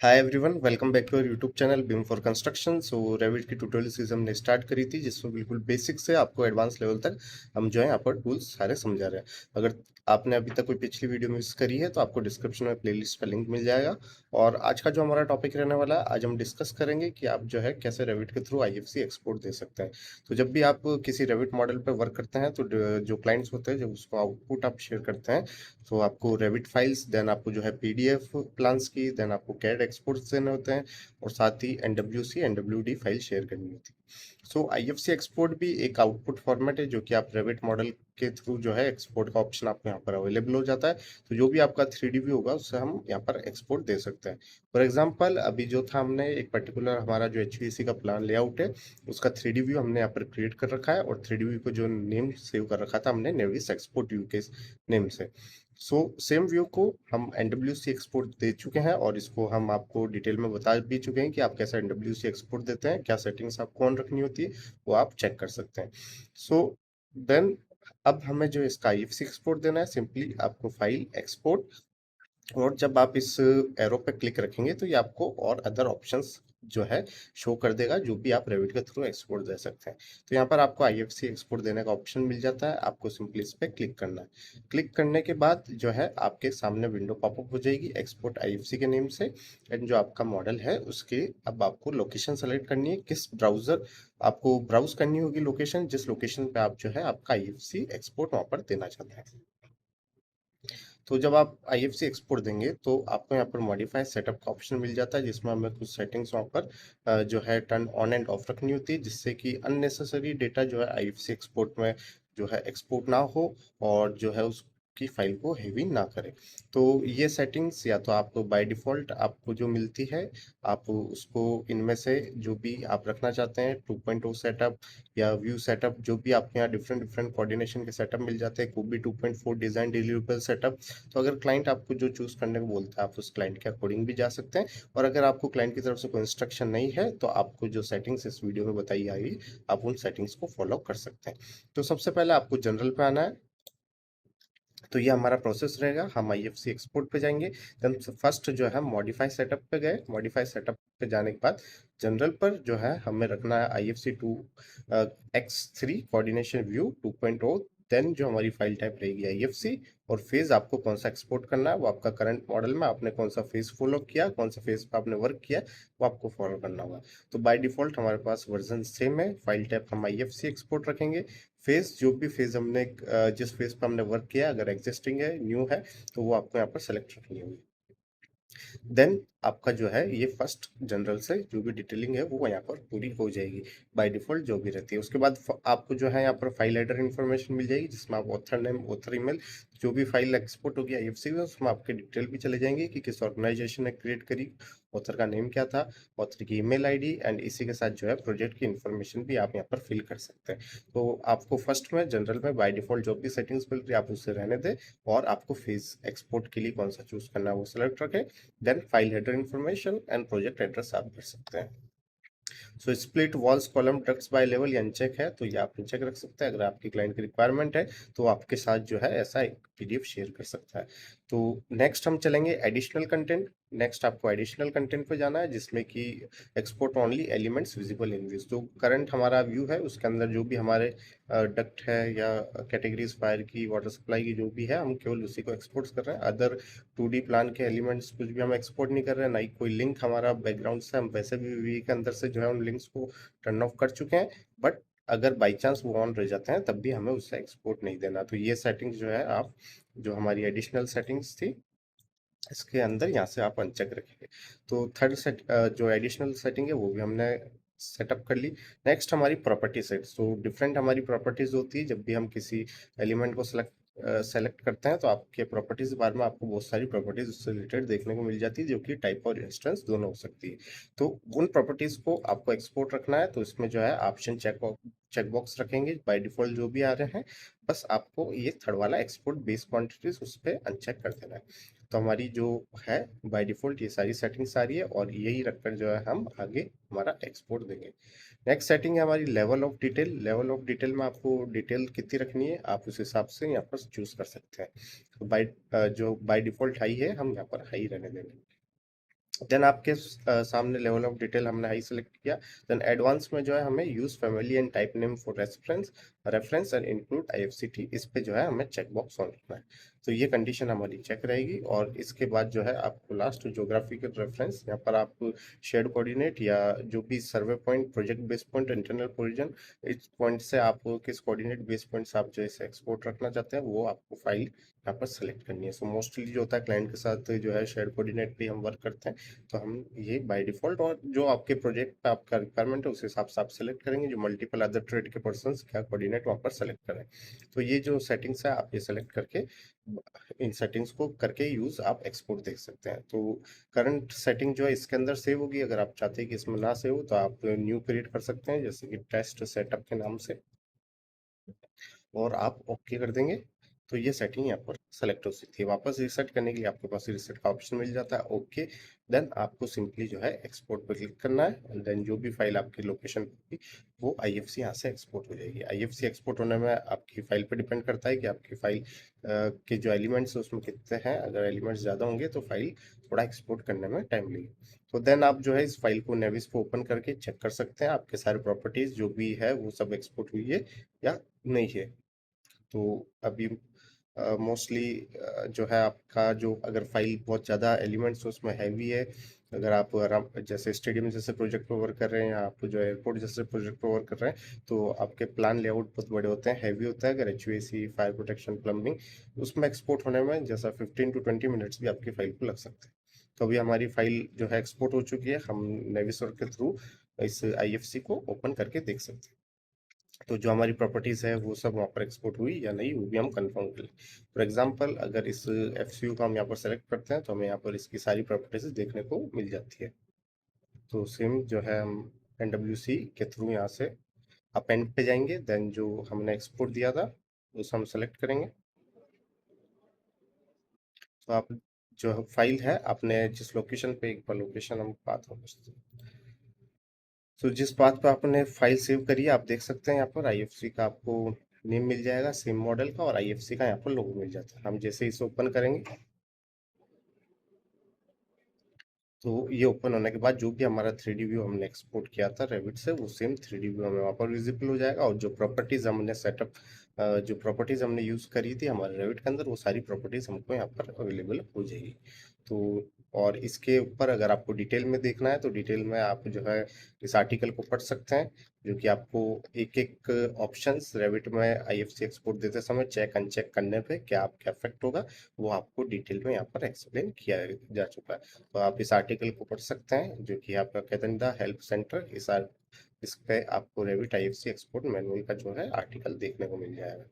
Hi everyone, welcome back to our YouTube channel beam for construction. So Revit की tutorial series हमने start करी थी, जिसमें बिल्कुल बेसिक से आपको एडवांस लेवल तक हम जो है यहाँ पर टूल्स सारे समझा रहे हैं। अगर आपने अभी तक कोई पिछली वीडियो मिस करी है तो आपको डिस्क्रिप्शन में प्लेलिस्ट का लिंक मिल जाएगा। और आज का जो हमारा टॉपिक रहने वाला है, आज हम डिस्कस करेंगे कि आप जो है कैसे रेविट के थ्रू आईएफसी एक्सपोर्ट दे सकते हैं। तो जब भी आप किसी रेविट मॉडल पर वर्क करते हैं तो जो क्लाइंट्स होते हैं, जब उसको आउटपुट आप शेयर करते हैं तो आपको रेविट फाइल्स, देन आपको जो है पीडीएफ प्लान्स की, देन आपको कैड एक्सपोर्ट्स देने होते हैं और साथ ही एनडब्ल्यूसी एनडब्ल्यूडी फाइल शेयर करनी होती है। सो आईएफसी एक्सपोर्ट भी एक आउटपुट फॉर्मेट है जो कि आप रेविट मॉडल के थ्रू जो है एक्सपोर्ट का ऑप्शन आपको यहाँ पर अवेलेबल हो जाता है। तो जो भी आपका 3D व्यू होगा उससे हम यहाँ पर एक्सपोर्ट दे सकते हैं। फॉर एग्जाम्पल अभी जो था, हमने एक पर्टिकुलर हमारा जो एचवीएसी का प्लान लेआउट है उसका 3D व्यू हमने यहाँ पर क्रिएट कर रखा है, और 3D व्यू को जो नेम सेव कर रखा था हमने नेविस एक्सपोर्ट व्यू के नेम से। सो सेम व्यू को हम एनडब्ल्यूसी एक्सपोर्ट दे चुके हैं, और इसको हम आपको डिटेल में बता भी चुके हैं कि आप कैसे एनडब्ल्यूसी एक्सपोर्ट देते हैं, क्या सेटिंग्स आपको ऑन रखनी होती है, वो आप चेक कर सकते हैं। सो देन अब हमें जो इसका आईएफसी एक्सपोर्ट देना है, सिंपली आपको फाइल एक्सपोर्ट, और जब आप इस एरो पे क्लिक रखेंगे तो ये आपको और अदर ऑप्शंस जो है शो कर देगा, जो भी आप रेविट के थ्रू एक्सपोर्ट दे सकते हैं। तो यहाँ पर आपको आईएफसी एक्सपोर्ट देने का ऑप्शन मिल जाता है, आपको सिंपली इस पे क्लिक करना है। क्लिक करने के बाद जो है आपके सामने विंडो पॉपअप हो जाएगी एक्सपोर्ट आईएफसी के नेम से, एंड जो आपका मॉडल है उसके अब आपको लोकेशन सेलेक्ट करनी है, किस ब्राउजर आपको ब्राउज करनी होगी, लोकेशन जिस लोकेशन पे आप जो है आपका आईएफसी एक्सपोर्ट वहां पर देना चाहते हैं। तो जब आप आईएफसी एक्सपोर्ट देंगे तो आपको यहाँ पर मॉडिफाई सेटअप का ऑप्शन मिल जाता है, जिसमें हमें कुछ सेटिंग्स वहाँ पर जो है टर्न ऑन एंड ऑफ रखनी होती है, जिससे कि अननेसेसरी डेटा जो है आईएफसी एक्सपोर्ट में जो है एक्सपोर्ट ना हो, और जो है उसकी फाइल को हेवी ना करे। तो ये सेटिंग्स या तो आपको बाय डिफॉल्ट आपको जो मिलती है, आप उसको इनमें से जो भी आप रखना चाहते हैं, 2.0 सेटअप या व्यू सेटअप, जो भी आपके यहाँ डिफरेंट डिफरेंट कोऑर्डिनेशन के सेटअप मिल जाते हैं, कोई भी 2.4 डिजाइन डिलीवरेबल सेटअप। तो अगर क्लाइंट आपको जो चूज करने को बोलता है, आप उस क्लाइंट के अकॉर्डिंग भी जा सकते हैं। और अगर आपको क्लाइंट की तरफ से कोई इंस्ट्रक्शन नहीं है तो आपको जो सेटिंग्स इस वीडियो में बताई आएगी, आप उन सेटिंग्स को फॉलो कर सकते हैं। तो सबसे पहले आपको जनरल पे आना है। तो ये हमारा प्रोसेस रहेगा, हम आईएफसी एक्सपोर्ट पे जाएंगे। देन फर्स्ट जो है मॉडिफाई सेटअप पे गए, मॉडिफाई सेटअप पे जाने के बाद जनरल पर जो है हमें रखना है IFC 2x3 coordination view 2.0। Then जो हमारी फाइल टाइप रहेगी आईएफसी, और फेज आपको कौन सा एक्सपोर्ट करना है वो आपका करंट मॉडल में आपने कौन सा फेज फॉलो किया, कौन सा फेज पे आपने वर्क किया, वो आपको फॉलो करना होगा। तो बाय डिफॉल्ट हमारे पास वर्जन सेम है, फाइल टाइप हम आईएफसी एक्सपोर्ट रखेंगे। फेज जो भी फेज हमने जिस फेज पे हमने वर्क किया, अगर एग्जिस्टिंग है न्यू है तो वो आपको यहाँ पर सेलेक्ट रखनी होगी। देन आपका जो है ये फर्स्ट जनरल से जो भी डिटेलिंग है वो यहाँ पर पूरी हो जाएगी, बाय डिफॉल्ट जो भी रहती है। उसके बाद आपको जो है यहाँ पर फाइल हेडर इन्फॉर्मेशन मिल जाएगी, जिसमें आप ऑथर नेम, ऑथर ईमेल, जो भी फाइल एक्सपोर्ट होगी आईएफसी में उसमें आपके डिटेल भी चले जाएंगे कि किस ऑर्गेनाइजेशन ने क्रिएट करी, ऑथर का नेम क्या था, ऑथर की ईमेल आईडी, एंड इसी के साथ जो है प्रोजेक्ट की इन्फॉर्मेशन भी आप यहाँ पर फिल कर सकते हैं। तो आपको फर्स्ट में जनरल में बाय डिफॉल्ट जो भी सेटिंग्स मिल रही है आप उसे रहने दें, और आपको फेज एक्सपोर्ट के लिए कौन सा चूज करना है वो सिलेक्ट रखें। Then file header information and project address आप भर सकते हैं। So split walls column ducts by level ये अनचेक है, तो ये आप अनचेक रख सकते हैं। अगर आपकी क्लाइंट की रिक्वायरमेंट है तो आपके साथ जो है ऐसा एक पीडीएफ शेयर कर सकता है। तो नेक्स्ट हम चलेंगे एडिशनल कंटेंट। नेक्स्ट आपको एडिशनल कंटेंट पे जाना है, जिसमें कि export only elements visible in views. तो करंट हमारा व्यू है उसके अंदर जो भी हमारे डक्ट है या कैटेगरीज फायर की, वाटर सप्लाई की, जो भी है हम केवल उसी को एक्सपोर्ट कर रहे हैं। अदर 2D प्लान के एलिमेंट्स कुछ भी हम एक्सपोर्ट नहीं कर रहे हैं, ना ही कोई लिंक हमारा बैकग्राउंड से, हम वैसे भी वी के अंदर से जो है उन लिंक्स को टर्न ऑफ कर चुके हैं। बट अगर बाई चांस वो ऑन रह जाते हैं तब भी हमें उससे एक्सपोर्ट नहीं देना। तो ये सेटिंग्स जो है आप, जो हमारी एडिशनल सेटिंग्स थी इसके अंदर यहाँ से आप अनचेक रखेंगे। तो थर्ड सेट जो एडिशनल सेटिंग है वो भी हमने सेटअप कर ली। नेक्स्ट हमारी प्रॉपर्टी सेट। तो डिफरेंट हमारी प्रॉपर्टीज होती है, जब भी हम किसी एलिमेंट को सेलेक्ट करते हैं तो आपके प्रॉपर्टीज के बारे में आपको बहुत सारी प्रॉपर्टीज उससे रिलेटेड देखने को मिल जाती है, जो कि टाइप और इंस्टेंस दोनों हो सकती है। तो उन प्रॉपर्टीज को आपको एक्सपोर्ट रखना है, तो इसमें जो है ऑप्शन चेक बॉक्स रखेंगे बाय डिफॉल्ट जो भी आ रहे हैं, बस आपको ये थर्ड वाला एक्सपोर्ट बेस क्वांटिटीज उस पर अनचेक कर देना है। तो हमारी जो है बाय डिफॉल्ट ये सारी सेटिंग्स आ रही है, और यही रखकर जो है हम आगे हमारा एक्सपोर्ट देंगे। नेक्स्ट सेटिंग है हमारी level of detail. Level of detail में आपको डिटेल कितनी रखनी है आप उस हिसाब से यहाँ पर चूज कर सकते हैं। तो जो बाय डिफॉल्ट हाई है हम यहाँ पर हाई रहने देंगे। देन आपके सामने लेवल ऑफ डिटेल हमने हाई सेलेक्ट किया। देन एडवांस में जो है हमें use family and type name for reference reference and include IFCT, इस पे जो है हमें चेक बॉक्स ऑन रखना है। तो ये कंडीशन हमारी चेक रहेगी। और इसके बाद जो है आपको लास्ट जोग्राफिकल रेफरेंस, यहाँ पर आप शेयर्ड कोऑर्डिनेट या जो भी survey point, project base point, internal position, इस पॉइंट से आप किस कोऑर्डिनेट बेस पॉइंट से आप जो है एक्सपोर्ट रखना चाहते हैं वो आपको फाइल यहाँ पर सेलेक्ट करनी है। सो मोस्टली जो होता है क्लाइंट के साथ जो है शेयर कोऑर्डिनेट पे हम वर्क करते हैं, तो हम ये बाय डिफॉल्ट, और जो आपके प्रोजेक्ट पे आपका रिक्वायरमेंट है उस हिसाब से आप सेलेक्ट करेंगे जो मल्टीपल अदर ट्रेड के पर्सन्स क्या कोऑर्डिनेट वहाँ पर सेलेक्ट करें। तो ये जो सेटिंग्स है आप ये सेलेक्ट करके इन सेटिंग्स को करके यूज आप एक्सपोर्ट देख सकते हैं। तो करंट सेटिंग जो है इसके अंदर सेव होगी। अगर आप चाहते हैं कि इसमें ना सेव हो तो आप न्यू क्रिएट कर सकते हैं, जैसे कि टेस्ट सेटअप के नाम से, और आप ओके कर देंगे तो ये सेटिंग यहाँ पर सेलेक्ट हो सकती है। वापस रिसेट करने के लिए आपके पास रिसेट का ऑप्शन मिल जाता है, ओके। देन आपको सिंपली जो है एक्सपोर्ट पर क्लिक करना है, एंड देन जो भी फाइल आपकी लोकेशन पर होगी वो आईएफसी यहाँ से एक्सपोर्ट हो जाएगी। आईएफसी एक्सपोर्ट होने में आपकी फाइल पर डिपेंड करता है कि आपकी फाइल के जो एलिमेंट्स है उसमें कितने हैं। अगर एलिमेंट्स ज़्यादा होंगे तो फाइल थोड़ा एक्सपोर्ट करने में टाइम लगेगी। तो देन आप जो है इस फाइल को नेविस पे ओपन करके चेक कर सकते हैं आपके सारे प्रॉपर्टीज जो भी है वो सब एक्सपोर्ट हुई है या नहीं है। तो अभी मोस्टली जो है आपका जो अगर फाइल बहुत ज़्यादा एलिमेंट्स उसमें हैवी है, अगर आप आराम जैसे स्टेडियम जैसे प्रोजेक्ट पर वर्क कर रहे हैं या आप जो एयरपोर्ट जैसे प्रोजेक्ट पर वर्क कर रहे हैं तो आपके प्लान लेआउट बहुत बड़े होते हैं, हैवी होता है। अगर एचवीएसी, फायर प्रोटेक्शन, प्लम्बिंग, उसमें एक्सपोर्ट होने में जैसा 15 to 20 मिनट्स भी आपकी फाइल को लग सकते हैं। तो अभी हमारी फाइल जो है एक्सपोर्ट हो चुकी है, हम नेविसर के थ्रू इस आईएफसी को ओपन करके देख सकते हैं। तो जो हमारी प्रॉपर्टीज है वो सब वहाँ पर एक्सपोर्ट हुई या नहीं वो भी हम कंफर्म कर लें। फॉर एग्जांपल अगर इस एफसीयू को हम यहाँ पर सेलेक्ट करते हैं तो हमें यहाँ पर इसकी सारी प्रॉपर्टीज देखने को मिल जाती है। तो सेम जो है हम एनडब्ल्यूसी के थ्रू यहाँ से अपेंड पे जाएंगे, देन जो हमने एक्सपोर्ट दिया था उसे हम सेलेक्ट करेंगे। तो आप जो फाइल है आपने जिस लोकेशन पे, एक बार लोकेशन हम पाथ में तो जिस पाथ पे आपने फाइल सेव करी है आप देख सकते हैं यहाँ पर आईएफसी का आपको नेम मिल जाएगा सेम मॉडल का, और आईएफसी का यहाँ पर लोगो मिल जाता है। हम जैसे ही इसे ओपन करेंगे तो ये ओपन होने के बाद जो भी हमारा 3D व्यू हमने एक्सपोर्ट किया था रेविट से वो सेम 3D व्यू हमें वहाँ पर विजिबल हो जाएगा। और जो प्रॉपर्टीज हमने सेटअप जो प्रॉपर्टीज हमने यूज करी थी हमारे रेविट के अंदर वो सारी प्रॉपर्टीज हमको यहाँ पर अवेलेबल हो जाएगी। तो और इसके ऊपर अगर आपको डिटेल में देखना है तो डिटेल में आप जो है इस आर्टिकल को पढ़ सकते हैं, जो कि आपको एक एक ऑप्शंस रेविट में आईएफसी एक्सपोर्ट देते समय चेक अनचेक करने पे क्या क्या इफेक्ट होगा वो आपको डिटेल में यहाँ पर एक्सप्लेन किया जा चुका है। तो आप इस आर्टिकल को पढ़ सकते हैं जो कि आपका कहते हैं द हेल्प सेंटर, इस पे आपको रेविट आईएफसी एक्सपोर्ट मैनुअल का जो है आर्टिकल देखने को मिल जाएगा।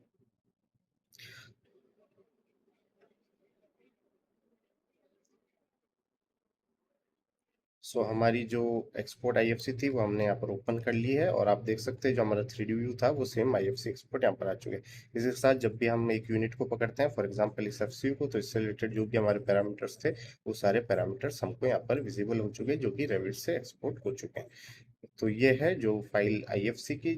सो हमारी जो एक्सपोर्ट आईएफसी थी वो हमने यहाँ पर ओपन कर ली है, और आप देख सकते हैं जो हमारा 3D व्यू था वो सेम आईएफसी एक्सपोर्ट यहाँ पर आ चुके हैं। इसी के साथ जब भी हम एक यूनिट को पकड़ते हैं फॉर एग्जांपल इस एफसीयू को, तो इससे रिलेटेड जो भी हमारे पैरामीटर्स थे वो सारे पैरामीटर्स हमको यहाँ पर विजिबल हो चुके हैं जो कि रेविट से एक्सपोर्ट हो चुके हैं। तो ये है जो फाइल आईएफसी की